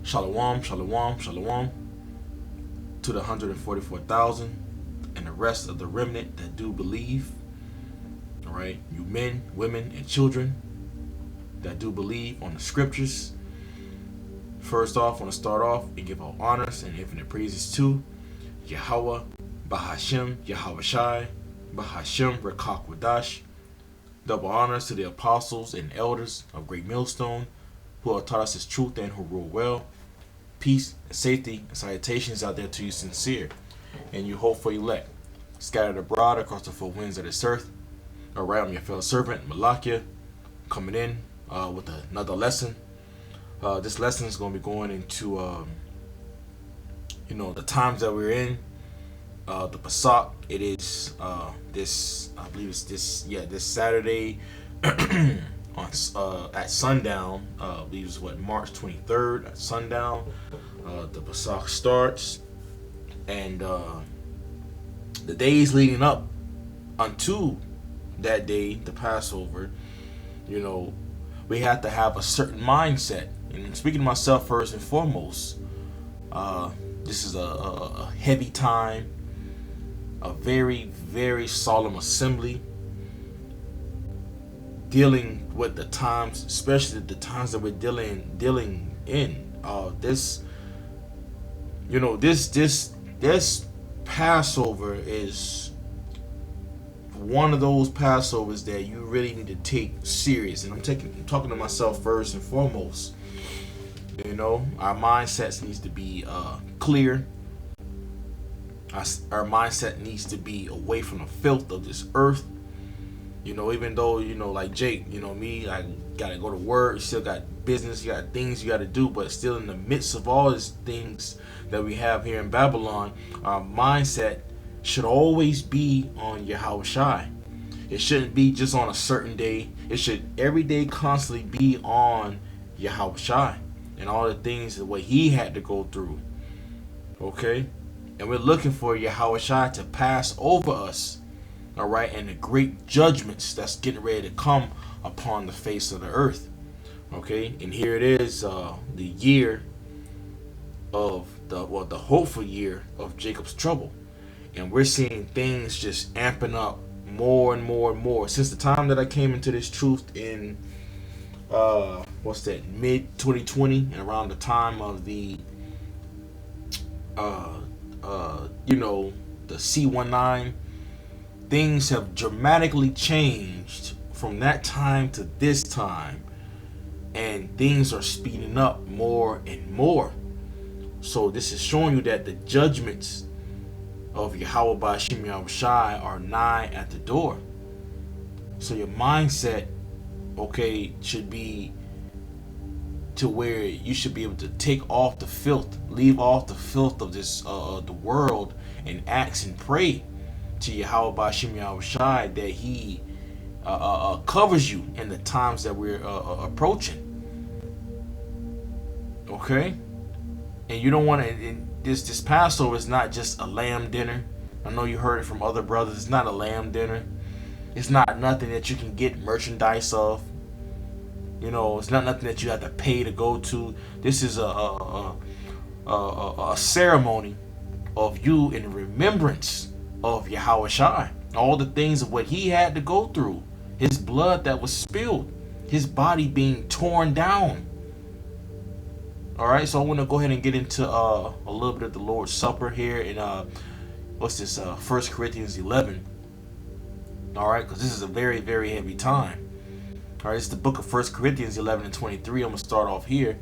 Shalom, shalom, shalom to the 144,000 and the rest of the remnant that do believe. All right, you men, women, and children that do believe on the scriptures. First off, I want to start off and give all honors and infinite praises to YAHAWAH, BaHaShem, YAHAWASHI, BaHaShem, ReKaKwadash. Double honors to the apostles and elders of GreatMillstone who have taught us His truth and who rule well. Peace and safety and salutations out there to you sincere and you hopeful elect, scattered abroad across the four winds of this earth. Alright, I'm your fellow servant, Malakia, coming in with another lesson. This lesson is going to be going into, the times that we're in. The Pesach, it is this, I believe it's this Saturday on at sundown. I believe it's March 23rd at sundown. The Pesach starts, and the days leading up unto that day, the Passover, we have to have a certain mindset. And speaking to myself first and foremost, this is a heavy time, a very, very solemn assembly, dealing with the times, especially the times that we're dealing in. This Passover is one of those Passovers that you really need to take serious. And I'm talking to myself first and foremost. Our mindsets needs to be clear. Our mindset needs to be away from the filth of this earth. Even though, like Jake, me, I gotta go to work, you still got business, you got things you gotta do, but still in the midst of all these things that we have here in Babylon, our mindset should always be on YAHAWASHI. It shouldn't be just on a certain day. It should every day constantly be on YAHAWASHI and all the things that what He had to go through. Okay? And we're looking for YAHAWASHI to pass over us. Alright, and the great judgments that's getting ready to come upon the face of the earth. Okay, and here it is, the year of the hopeful year of Jacob's trouble. And we're seeing things just amping up more and more and more. Since the time that I came into this truth in mid 2020, and around the time of the the C19, things have dramatically changed from that time to this time, and things are speeding up more and more. So this is showing you that the judgments of YAHAWAH BaHaShem YAHAWASHI are nigh at the door. So your mindset, should be to where you should be able to take off the filth, leave off the filth of this the world, and ask and pray to YAHAWAH BaHaShem YAHAWASHI that He covers you in the times that we're approaching. Okay? And you don't want to, this Passover is not just a lamb dinner. I know you heard it from other brothers. It's not a lamb dinner. It's not nothing that you can get merchandise of. It's not nothing that you have to pay to go to. This is a ceremony of you in remembrance of YAHAWASHI. All the things of what He had to go through. His blood that was spilled. His body being torn down. Alright, so I want to go ahead and get into a little bit of the Lord's Supper here in 1 Corinthians 11. Alright, because this is a very, very heavy time. Alright, it's the book of 1 Corinthians 11 and 23. I'm going to start off here.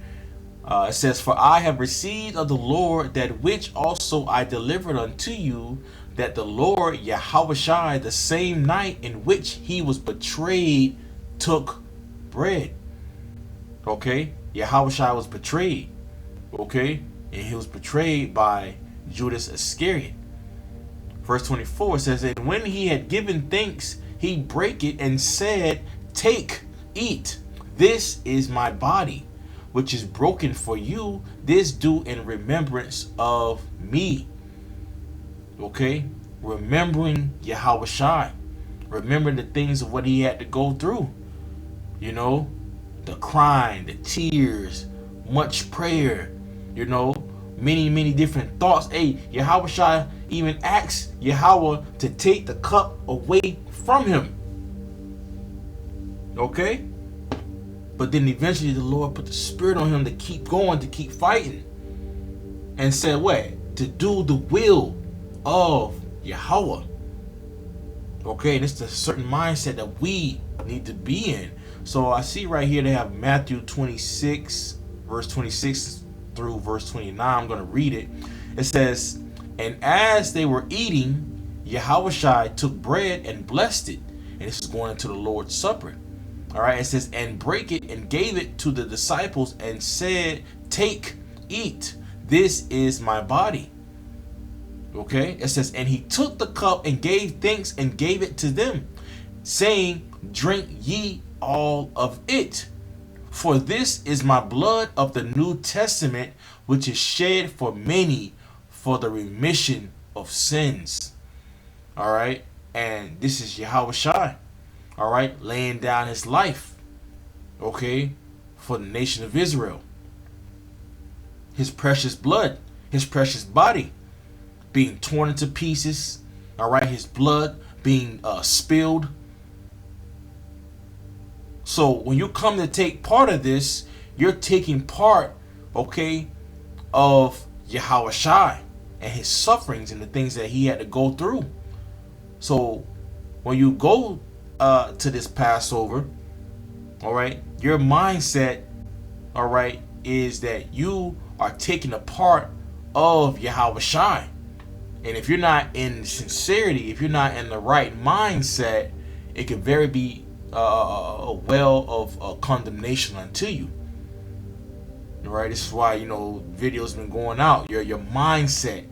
It says, "For I have received of the Lord that which also I delivered unto you, that the Lord YAHAWASHI, the same night in which He was betrayed, took bread." Okay, YAHAWASHI was betrayed. Okay, and He was betrayed by Judas Iscariot. Verse 24 says, "And when He had given thanks, He brake it and said, Take, eat, this is my body, which is broken for you. This do in remembrance of me." Okay, remembering YAHAWASHI, remembering the things of what He had to go through. The crying, the tears, much prayer, You know, many different thoughts. Hey, Yahawashi even asked Yahweh to take the cup away from him. Okay? But then eventually the Lord put the spirit on him to keep going, to keep fighting. And said what? To do the will of Yahweh. Okay, and it's a certain mindset that we need to be in. So I see right here they have Matthew 26, verse 26 through verse 29. I'm going to read it. It says, and as they were eating, Yahawashi took bread and blessed it. And this is going into the Lord's Supper. All right, it says, and break it and gave it to the disciples and said, take, eat. This is my body. Okay, it says, and he took the cup and gave thanks and gave it to them, saying, drink ye all of it. For this is my blood of the New Testament, which is shed for many for the remission of sins. All right, and this is Yahawashi. All right, laying down his life, okay, for the nation of Israel. His precious blood, his precious body being torn into pieces. All right, his blood being spilled. So when you come to take part of this, you're taking part, okay, of Yahawashi and his sufferings and the things that he had to go through. So when you go to this Passover, all right, your mindset, all right, is that you are taking a part of Yahawashi. And if you're not in sincerity, if you're not in the right mindset, it could very be a well of condemnation unto you. All right, this is why, you know, videos been going out. Your mindset,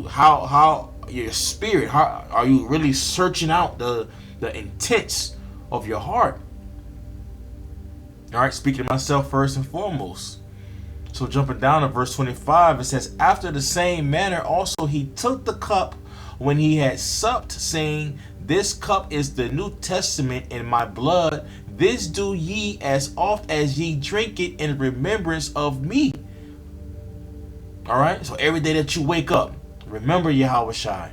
how your spirit, how are you really searching out the intents of your heart? All right, speaking to myself first and foremost. So jumping down to verse 25, it says, after the same manner also he took the cup when he had supped, saying, this cup is the New Testament in my blood. This do ye as oft as ye drink it in remembrance of me. All right, so every day that you wake up, remember Yahawashi.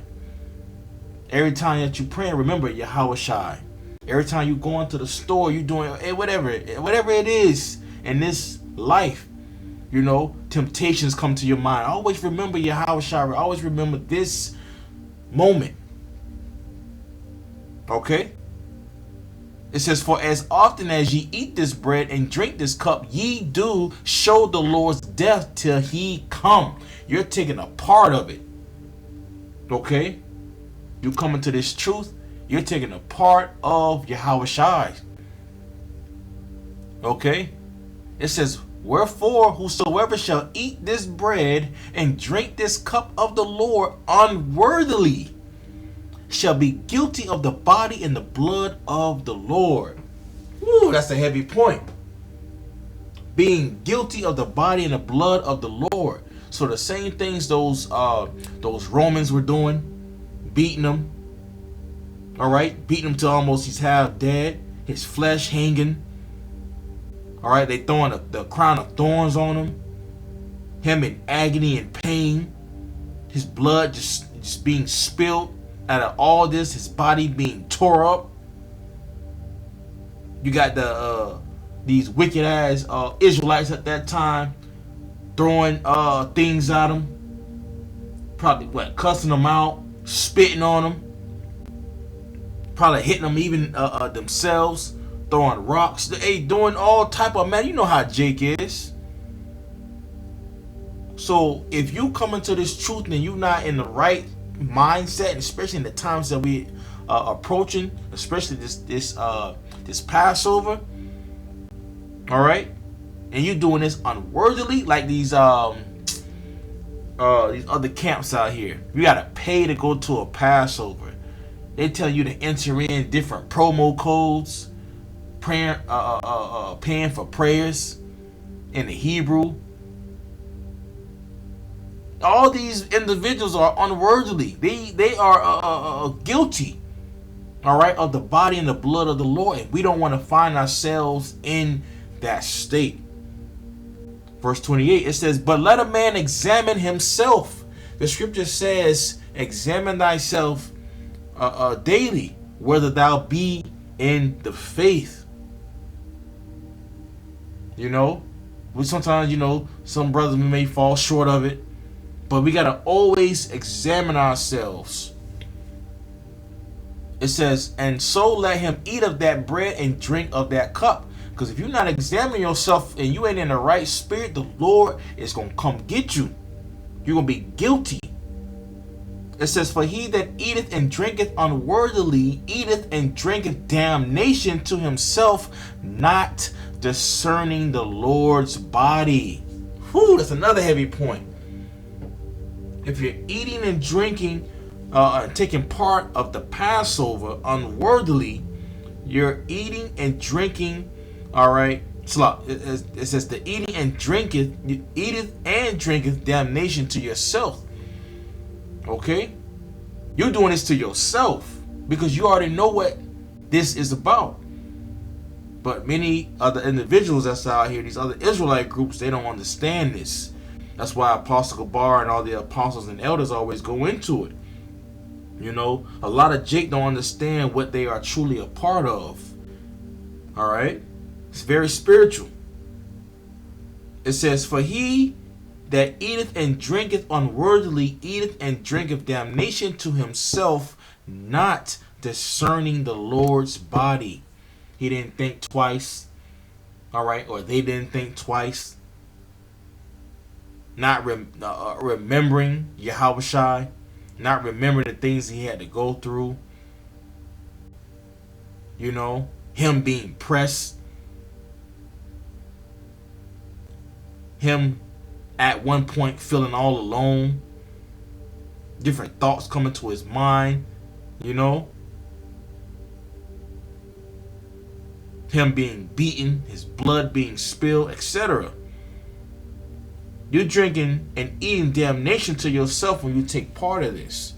Every time that you pray, remember Yahawashi. Every time you go into the store, you doing whatever it is in this life, you know, temptations come to your mind. Always remember Yahawashi. Always remember this moment. Okay? It says, for as often as ye eat this bread and drink this cup, ye do show the Lord's death till he come. You're taking a part of it. Okay? You come into this truth, you're taking a part of Yahawashi. Okay? It says, wherefore whosoever shall eat this bread and drink this cup of the Lord unworthily shall be guilty of the body and the blood of the Lord. Woo, that's a heavy point. Being guilty of the body and the blood of the Lord. So the same things those Romans were doing, beating them. All right, beating him till almost he's half dead, his flesh hanging. All right, they throwing the crown of thorns on him in agony and pain, his blood just being spilled out of all this, his body being tore up. You got these wicked ass Israelites at that time throwing things at him, probably cussing them out, spitting on them. Probably hitting them even themselves, throwing rocks, doing all type of, man, you know how Jake is. So if you come into this truth and you're not in the right mindset, and especially in the times that we approaching, especially this Passover, all right, and you're doing this unworthily, like these other camps out here, you gotta pay to go to a Passover. They tell you to enter in different promo codes, paying for prayers in the Hebrew. All these individuals are unworthily. They are guilty, all right, of the body and the blood of the Lord. And we don't want to find ourselves in that state. Verse 28, it says, but let a man examine himself. The scripture says, examine thyself daily, whether thou be in the faith. You know, we sometimes, you know, some brothers may fall short of it, but we got to always examine ourselves. It says, and so let him eat of that bread and drink of that cup. Because if you're not examining yourself and you ain't in the right spirit, the Lord is going to come get you. You're going to be guilty. It says, for he that eateth and drinketh unworthily eateth and drinketh damnation to himself, not discerning the Lord's body. Whew, that's another heavy point. If you're eating and drinking, taking part of the Passover unworthily, you're eating and drinking. All right, it says the eating and drinketh, eateth and drinketh damnation to yourself. Okay, you're doing this to yourself because you already know what this is about. But many other individuals that's out here, these other Israelite groups, they don't understand this. That's why Apostle Gabar and all the apostles and elders always go into it. You know, a lot of Jake don't understand what they are truly a part of. All right. It's very spiritual. It says, for he that eateth and drinketh unworthily eateth and drinketh damnation to himself, not discerning the Lord's body. He didn't think twice. All right. Or they didn't think twice. Not remembering YAHAWASHI. Not remembering the things he had to go through. You know, him being pressed. Him at one point feeling all alone. Different thoughts coming to his mind. You know. Him being beaten. His blood being spilled, etc. You're drinking and eating damnation to yourself when you take part of this.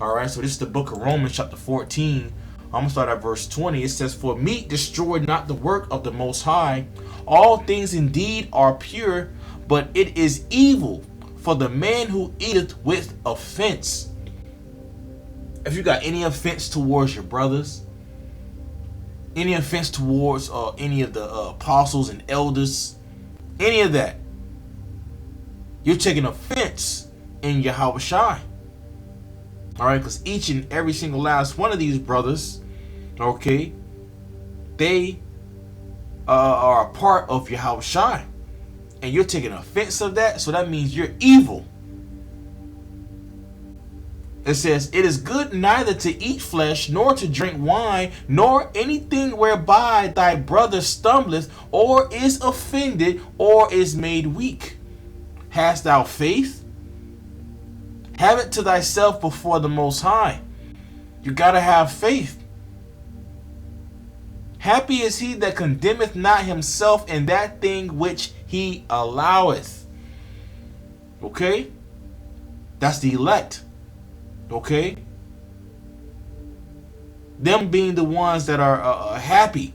Alright, so this is the book of Romans chapter 14. I'm going to start at verse 20. It says, for meat destroyed not the work of the Most High. All things indeed are pure, but it is evil for the man who eateth with offense. If you got any offense towards your brothers, any offense towards any of the apostles and elders, any of that, you're taking offense in YAHAWASHI. Alright, because each and every single last one of these brothers, okay, they are a part of YAHAWASHI. And you're taking offense of that, so that means you're evil. It says, it is good neither to eat flesh, nor to drink wine, nor anything whereby thy brother stumbleth, or is offended, or is made weak. Hast thou faith? Have it to thyself before the Most High. You gotta have faith. Happy is he that condemneth not himself in that thing which he alloweth. Okay? That's the elect. Okay? Them being the ones that are happy.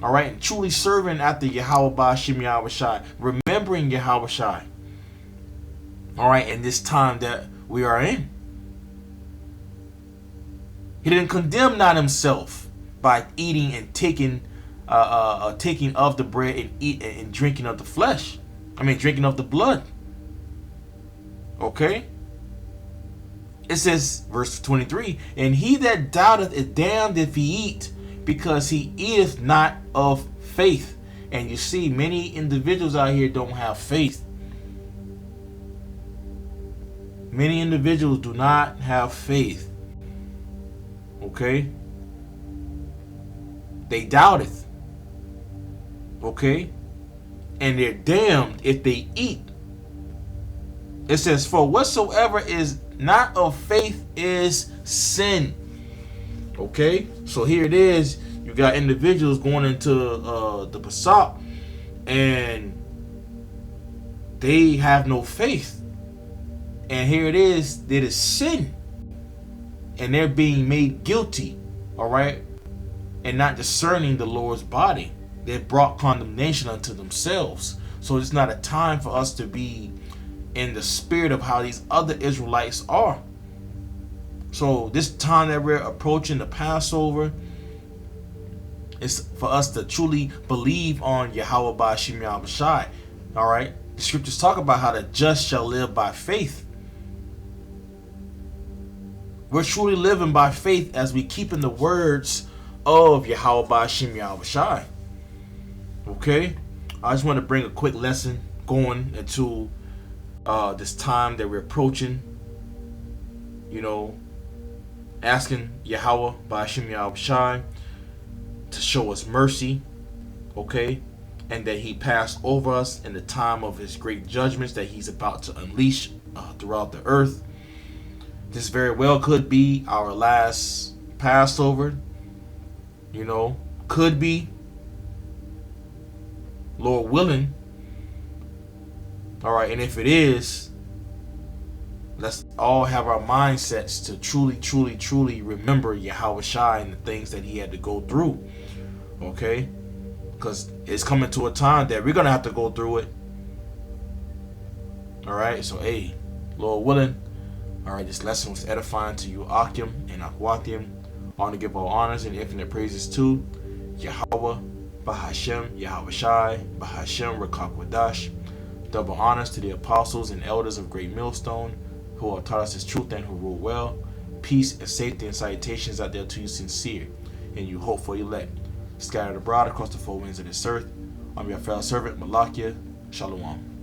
Alright? And truly serving after YAHAWASHI, remembering YAHAWASHI. Alright? In this time that we are in. He didn't condemn not himself by eating and taking of the bread and drinking of the flesh. Drinking of the blood. Okay? It says, verse 23, and he that doubteth is damned if he eat, because he eateth not of faith. And you see, many individuals out here don't have faith. Many individuals do not have faith. Okay? They doubteth. Okay? And they're damned if they eat. It says, for whatsoever is not of faith is sin. Okay? So here it is. You got individuals going into the Passat, and they have no faith. And here it is. It is sin. And they're being made guilty. Alright? And not discerning the Lord's body. They brought condemnation unto themselves. So it's not a time for us to be in the spirit of how these other Israelites are. So this time that we're approaching the Passover is for us to truly believe on YAHAWAH YAHAWASHI. All right, the scriptures talk about how the just shall live by faith. We're truly living by faith as we keep in the words of YAHAWAH YAHAWASHI. Okay, I just want to bring a quick lesson going into this time that we're approaching. You know, asking YAHAWAH YAHAWASHI to show us mercy, okay, and that he passed over us in the time of his great judgments that he's about to unleash throughout the earth. This very well could be our last Passover, you know, could be, Lord willing. All right, and if it is, let's all have our mindsets to truly remember YAHAWASHI and the things that he had to go through. Okay? Because it's coming to a time that we're going to have to go through it. Alright? So, hey, Lord willing. Alright, this lesson was edifying to you, Akim and Akwathium. I want to give all honors and infinite praises to YAHAWAH, Bahashem, YAHAWASHI, Bahashem, Rakakwadash. Double honors to the apostles and elders of Great Millstone, who have taught us his truth and who rule well. Peace and safety and salutations out there to you sincere and you hopeful elect, scattered abroad across the four winds of this earth. I'm your fellow servant, Malakia. Shalom.